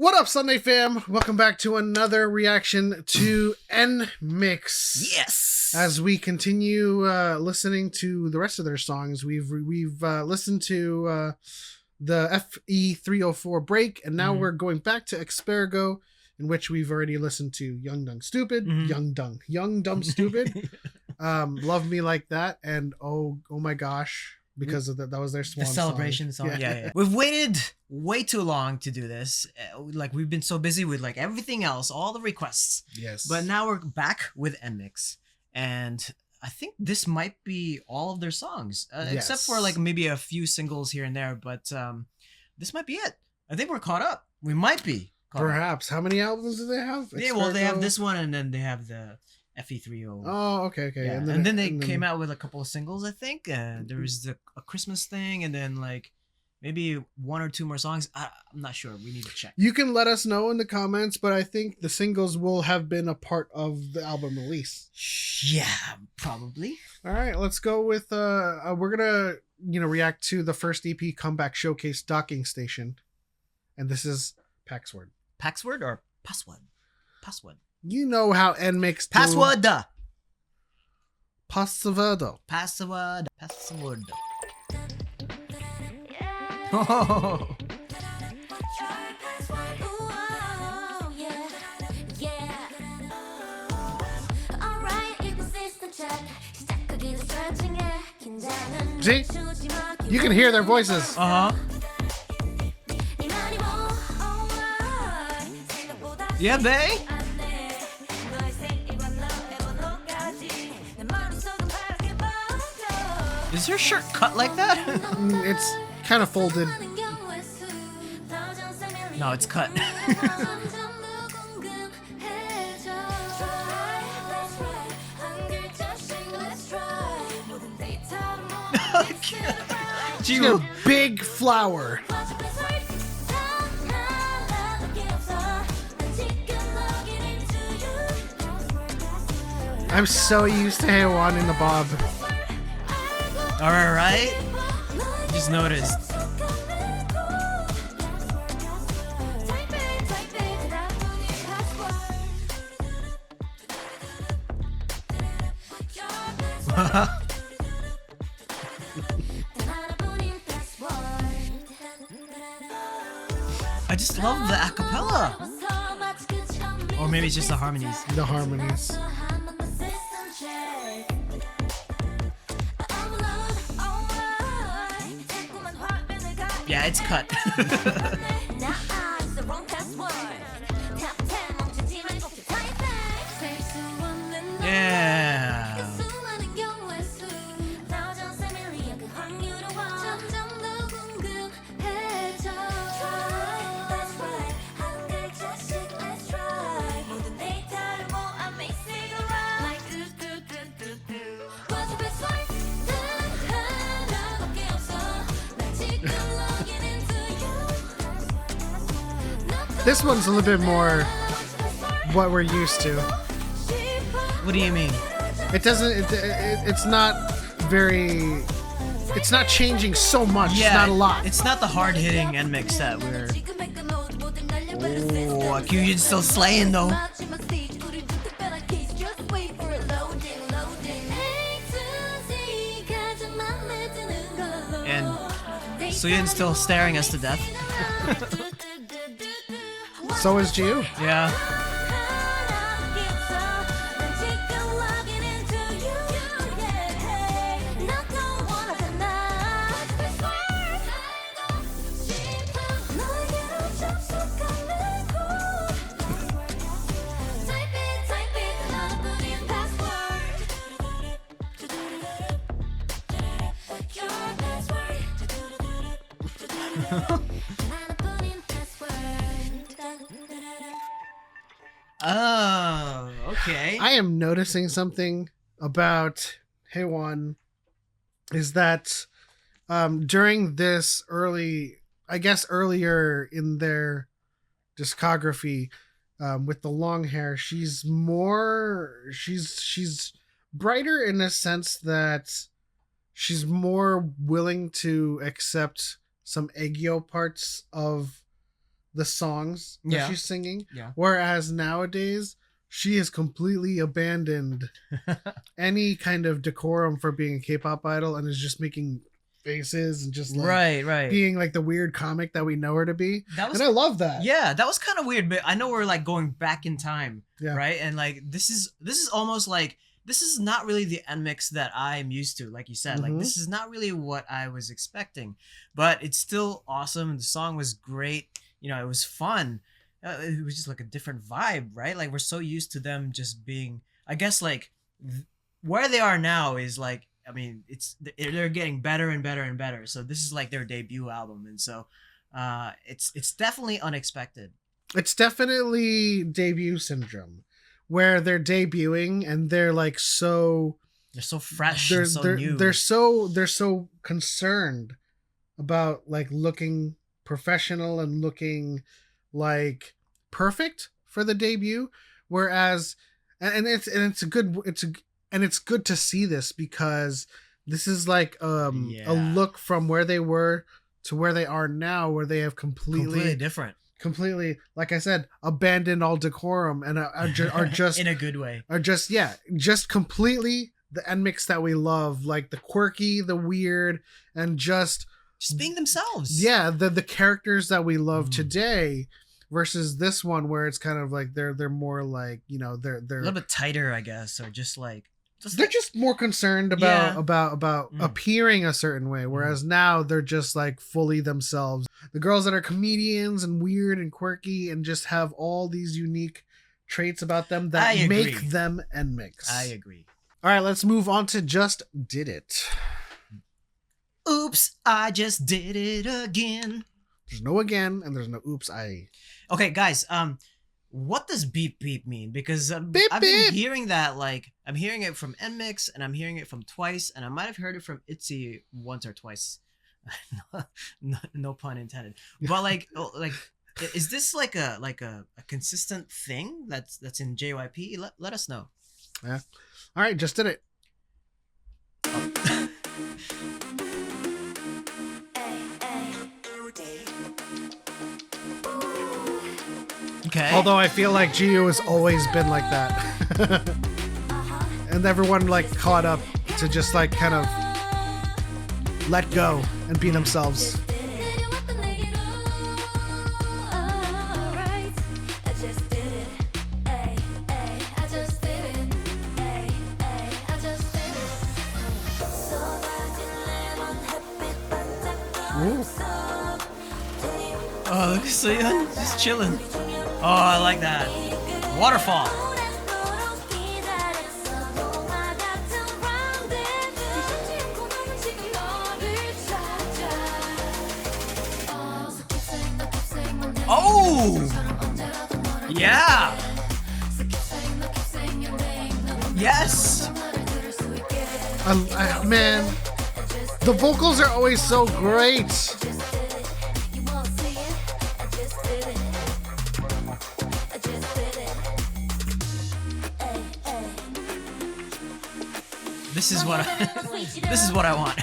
What up, Sunday fam? Welcome back to another reaction to NMIXX. Yes. As we continue listening to the rest of their songs, we've listened to the FE304 break, and now we're going back to Expergo, in which we've already listened to Young Dumb Stupid, Young Dumb Stupid, Love Me Like That, and oh my gosh. Because of that was their swan the celebration song. Yeah. We've waited way too long to do this. Like we've been so busy with like everything else, all the requests. Yes. But now we're back with NMIXX, and I think this might be all of their songs, except for like maybe a few singles here and there. But this might be it. I think we're caught up. We might be. Perhaps. How many albums do they have? Yeah. Well, they have this one, and then they have the FE304. Oh, okay. Yeah. And then they came out with a couple of singles, I think. There was a Christmas thing, and then like maybe one or two more songs. I'm not sure. We need to check. You can let us know in the comments, but I think the singles will have been a part of the album release. Yeah, probably. All right, let's go with we're gonna react to the first EP Comeback Showcase Docking Station, and this is PAXXWORD. PAXXWORD or PAXXWORD? PAXXWORD. You know how NMIXX PAXXWORD. PAXXWORD. PAXXWORD. PAXXWORD. Oh. See? You can hear their voices. Yeah, bae. Is her shirt cut like that? It's kind of folded. No, it's cut. She's got a big flower. I'm so used to Haewon in the bob. Alright. Just noticed. I just love the acapella. Or maybe it's just the harmonies. The harmonies. Yeah, it's cut. Yeah. This one's a little bit more what we're used to. What do you mean? It doesn't. It's not very. It's not changing so much. Yeah, it's not a lot. It's not the hard hitting NMIXX that we're. Oh, Kyujin's still slaying though. And Suyin's still staring us to death. So is Jiu. Yeah. Oh, okay. I am noticing something about Haewon is that during this earlier in their discography, with the long hair, she's brighter in the sense that she's more willing to accept some aegyo parts of the songs that Yeah. she's singing. Yeah. Whereas nowadays, she has completely abandoned any kind of decorum for being a K-pop idol and is just making faces and just like Right. being like the weird comic that we know her to be. That was And I love that. Yeah, that was kind of weird, but I know we're like going back in time, Yeah. right? And like this is almost like this is not really the NMIXX that I'm used to, like you said. Like Mhm. this is not really what I was expecting, but it's still awesome. The song was great. You know, it was fun. It was just like a different vibe, right? Like we're so used to them just being, I guess, like where they are now is like, I mean, they're getting better and better and better. So this is like their debut album, and so it's definitely unexpected. It's definitely debut syndrome, where they're debuting and they're like They're so fresh and so new. they're so concerned about like looking professional and looking like perfect for the debut, whereas it's good to see this, because this is like a look from where they were to where they are now, where they have completely different, like I said, abandoned all decorum and are just in a good way, are just completely the NMIXX that we love, like the quirky, the weird, and just being themselves. Yeah, the characters that we love today, versus this one where it's kind of like they're more like, you know, they're a little bit tighter, I guess, or just they're just more concerned about appearing a certain way, whereas now they're just like fully themselves. The girls that are comedians and weird and quirky and just have all these unique traits about them that make them NMIXX. I agree. All right, let's move on to Just Did It. Oops, I just did it again. There's no again and there's no oops, Okay, guys, what does beep beep mean? Because beep, I've beep. been hearing that, like, I'm hearing it from NMIXX and I'm hearing it from Twice, and I might have heard it from ITZY once or twice. no pun intended. But like is this like a consistent thing that's in JYP? Let us know. Yeah. All right, Just Did It. Okay. Although I feel like GU has always been like that. And everyone like caught up to just like kind of let go and be themselves. Ooh. Oh, look at Soyeon just chilling. Oh, I like that. Waterfall. Oh! Yeah! Yes! Man, the vocals are always so great. This is what I want.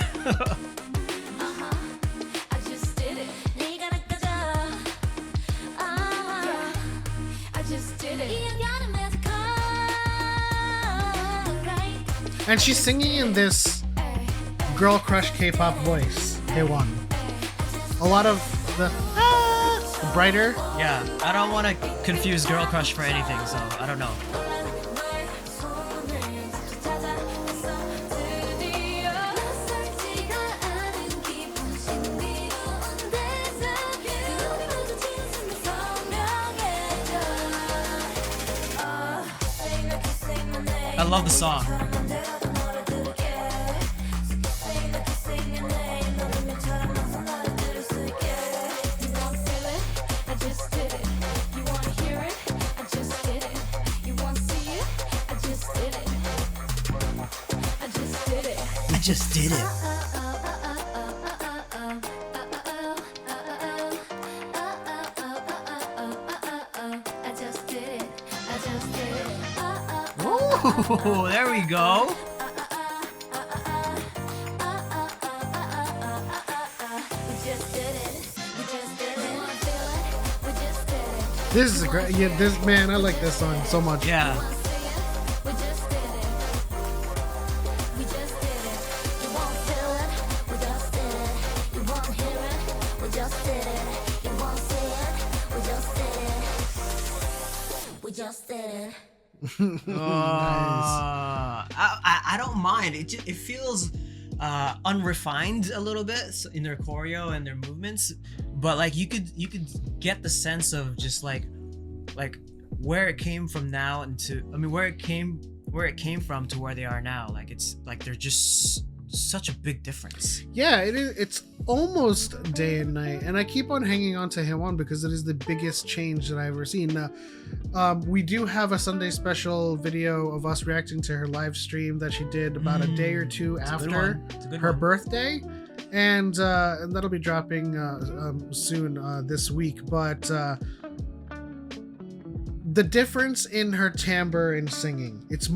And she's singing in this girl crush K-pop voice, K1. A lot of the brighter. Yeah, I don't want to confuse girl crush for anything, so I don't know. I love the song. I just did it. Ooh, there we go. This is a great. Yeah, this man, I like this song so much. Yeah. I don't mind. It feels unrefined a little bit in their choreo and their movements, but like you could get the sense of just like where it came from now where it came from to where they are now. Like it's like they're just such a big difference. Yeah, it is. It's almost day and night, and I keep on hanging on to Haewon because it is the biggest change that I've ever seen. We do have a Sunday special video of us reacting to her live stream that she did about a day or two after her birthday, and that'll be dropping soon this week. But the difference in her timbre and singing, it's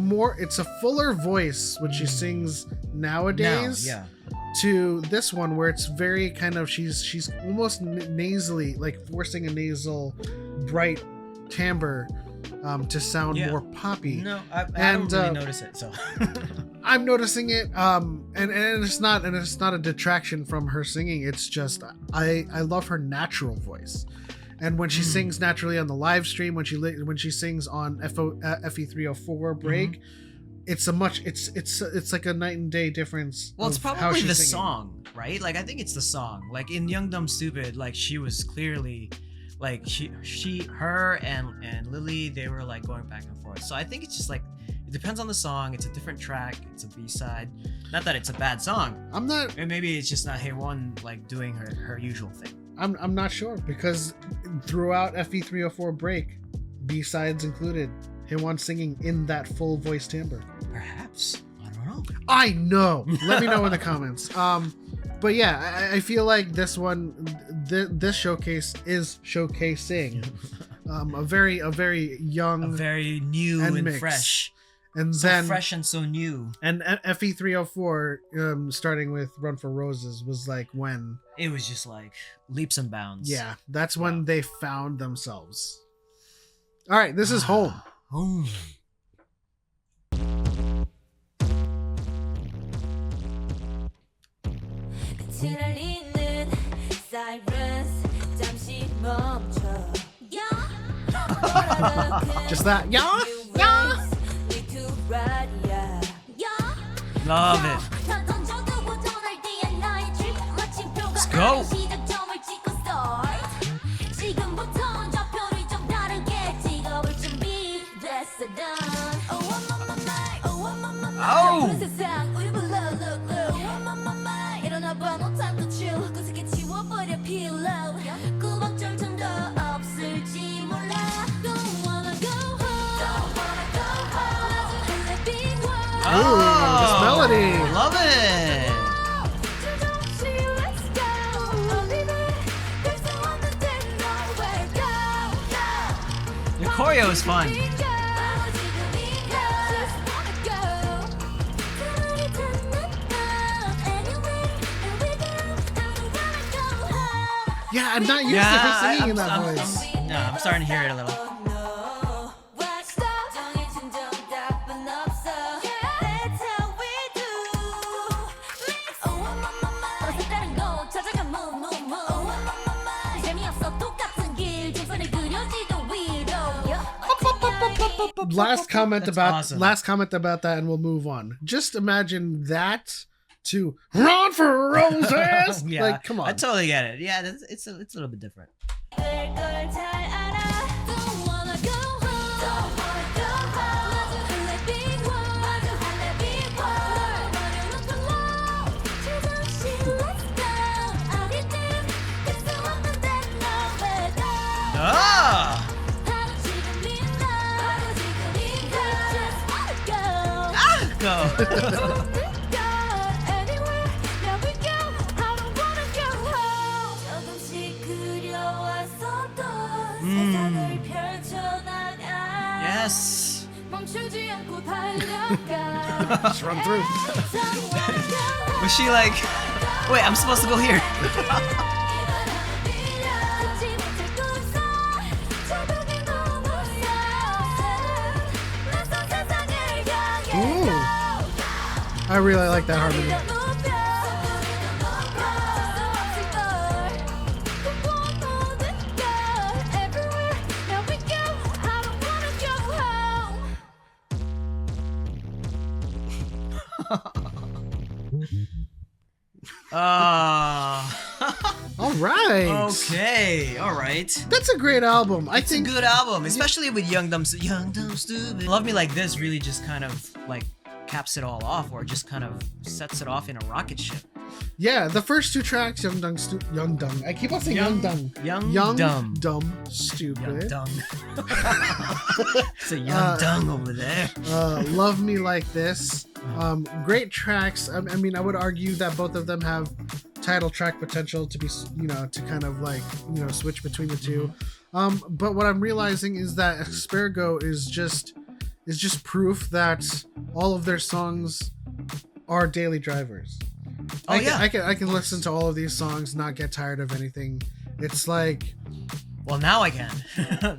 a fuller voice when she sings nowadays. Now, yeah. To this one where it's very kind of she's almost nasally, like forcing a nasal bright timbre to sound more poppy. No, I don't really notice it, so I'm noticing it, and it's not a detraction from her singing. It's just I love her natural voice. And when she sings naturally on the live stream, when she sings on FE304 break, it's like a night and day difference. Well, it's probably the song, right? Like I think it's the song. Like in Young Dumb Stupid, like she was clearly like her and Lily, they were like going back and forth. So I think it's just like it depends on the song. It's a different track. It's a B-side. Not that it's a bad song. Maybe it's just not Haewon like doing her usual thing. I'm not sure, because throughout FE304 break, B-sides included Haewon singing in that full voice timbre. Perhaps. I don't know. I know. Let me know in the comments. But yeah, I feel like this one, this showcase is showcasing a very young, very new and NMIXX. fresh. And so then fresh and so new. And FE304, starting with Run for Roses, was like when it was just like leaps and bounds. Yeah, that's when they found themselves. All right, this is Home. Home. Just that, yeah. Love it. Let's go. Oh. Ooh, this melody. Love it. Your choreo is fun. Yeah, I'm not used to her singing in that voice. I'm starting to hear it a little. Last comment about that, and we'll move on. Just imagine that to Run for Roses. Yeah, like, come on. I totally get it. Yeah, it's a little bit different. Go. Yes. Just run through. Was she like, wait, I'm supposed to go here? I really like that harmony. All right. Okay. All right. That's a great album. I It's think a good album, especially with Young Dumb Stupid. Love Me Like This really just kind of like caps it all off, or just kind of sets it off in a rocket ship. Yeah, the first two tracks, Young Dung. I keep on saying Young Dung. Young Dumb. Dumb Stupid. Young Dung. It's a Young Dung over there. Love Me Like This. Great tracks. I mean, I would argue that both of them have title track potential to be, to kind of like, switch between the two. But what I'm realizing is that Aspergo is just proof that all of their songs are daily drivers. I can listen to all of these songs, not get tired of anything. It's like, well, now I can.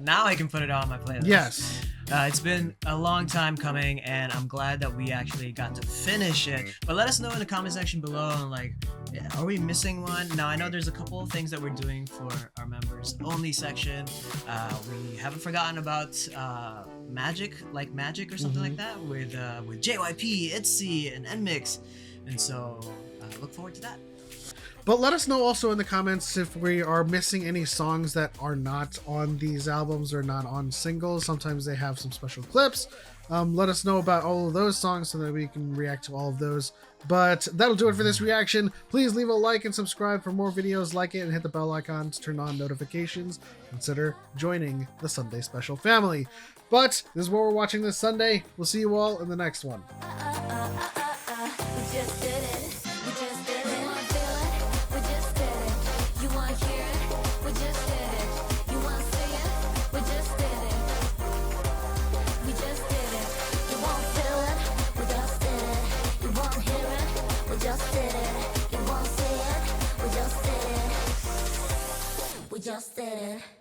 Now I can put it on my playlist. Yes. It's been a long time coming, and I'm glad that we actually got to finish it. But let us know in the comment section below, and like, are we missing one? Now, I know there's a couple of things that we're doing for our members only section. We haven't forgotten about Magic or something like that with JYP, ITZY, and NMIXX, and so look forward to that. But let us know also in the comments if we are missing any songs that are not on these albums or not on singles. Sometimes they have some special clips. Let us know about all of those songs so that we can react to all of those. But that'll do it for this reaction. Please leave a like and subscribe for more videos like it, and hit the bell icon to turn on notifications. Consider joining the Sunday Special family. But this is what we're watching this Sunday. We'll see you all in the next one. Just did it.